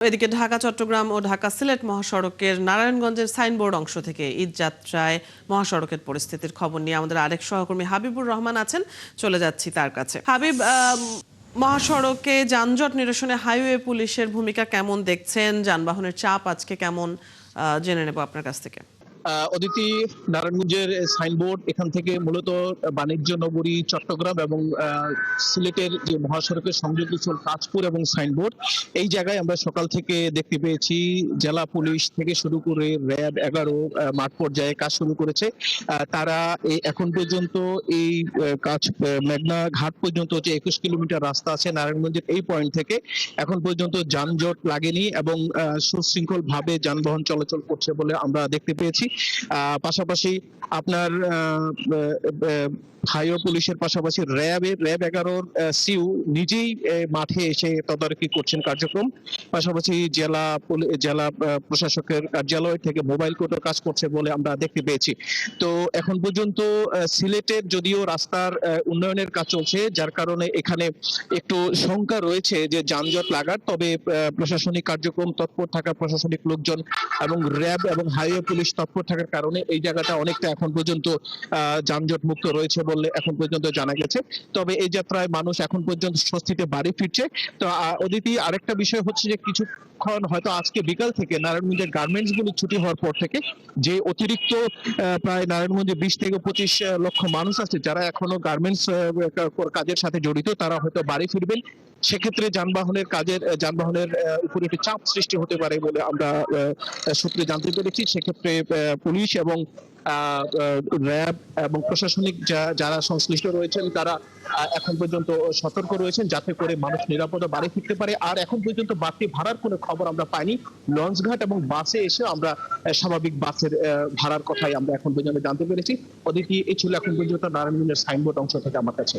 এদিকে ঢাকা চট্টগ্রাম ও ঢাকা সিলেট মহাসড়কের নারায়ণগঞ্জের সাইনবোর্ড অংশ থেকে ঈদ যাত্রায় মহাসড়কের পরিস্থিতির খবর নিয়ে আমাদের আরেক সহকর্মী হাবিবুর রহমান আছেন, চলে যাচ্ছি তার কাছে। হাবিব, মহাসড়কে যানজট নিরসনে হাইওয়ে পুলিশের ভূমিকা কেমন দেখছেন? যানবাহনের চাপ আজকে কেমন জেনে নেব আপনার কাছ থেকে। অদিতি, নারায়ণগঞ্জের সাইনবোর্ড এখান থেকে মূলত বাণিজ্য নগরী চট্টগ্রাম এবং সিলেটের যে মহাসড়কের সংযোগস্থল কাঁচপুর এবং সাইনবোর্ড, এই জায়গায় আমরা সকাল থেকে দেখতে পেয়েছি জেলা পুলিশ থেকে শুরু করে র্যাব 11 মাঠ পর্যায়ে কাজ শুরু করেছে। তারা এখন পর্যন্ত এই কাজ মেঘনা ঘাট পর্যন্ত যে 21 কিলোমিটার রাস্তা আছে নারায়ণগঞ্জের এই পয়েন্ট থেকে এখন পর্যন্ত যানজট লাগেনি এবং সুশৃঙ্খল ভাবে যানবাহন চলাচল করছে বলে আমরা দেখতে পেয়েছি। পাশাপাশি আপনার হাইওয়ে পুলিশের পাশাপাশি র্যাব 11 সিউ নিজেই মাঠে এসে তদারকি করছেন কার্যক্রম। পাশাপাশি জেলা প্রশাসকের কার্যালয় থেকে মোবাইল কোর্টও কাজ করছে বলে আমরা দেখতে পেয়েছি। তো এখন পর্যন্ত সিলেটের যদিও রাস্তার উন্নয়নের কাজ চলছে, যার কারণে এখানে একটু শঙ্কা রয়েছে যে যানজট লাগার, তবে প্রশাসনিক কার্যক্রম তৎপর থাকা প্রশাসনিক লোকজন এবং র্যাব এবং হাইওয়ে পুলিশ তৎপর থাকার কারণে এই জায়গাটা অনেকটা এখন পর্যন্ত যানজট মুক্ত রয়েছে বলে এখন পর্যন্ত জানা গেছে। তবে এই যাত্রায় মানুষ এখন পর্যন্ত স্বস্তিতে বাড়ি ফিরছে। তো অদিতি, আরেকটা বিষয় হচ্ছে যে কিছুক্ষণ হয়তো আজকে বিকাল থেকে নারায়ণগঞ্জের গার্মেন্টস গুলো ছুটি হওয়ার পর থেকে যে অতিরিক্ত প্রায় নারায়ণগঞ্জে 20 থেকে 25 লক্ষ মানুষ আছে যারা এখনো গার্মেন্টস কাজের সাথে জড়িত, তারা হয়তো বাড়ি ফিরবেন। সেক্ষেত্রে যানবাহনের উপরে একটি চাপ সৃষ্টি হতে পারে বলে আমরা সূত্রে জানতে পেরেছি। সেক্ষেত্রে পুলিশ এবং র্যাব এবং প্রশাসনিক যারা সংশ্লিষ্ট রয়েছেন তারা এখন পর্যন্ত সতর্ক রয়েছেন যাতে করে মানুষ নিরাপদে বাড়ি ফিরতে পারে। আর এখন পর্যন্ত বাড়তি ভাড়ার কোনো খবর আমরা পাইনি। লঞ্চঘাট এবং বাসে এসে আমরা স্বাভাবিক বাসের ভাড়ার কথাই আমরা এখন পর্যন্ত জানতে পেরেছি। অদিতি, এই ছিল এখন পর্যন্ত নারায়ণগঞ্জের সাইনবোর্ড অংশ থেকে আমার কাছে।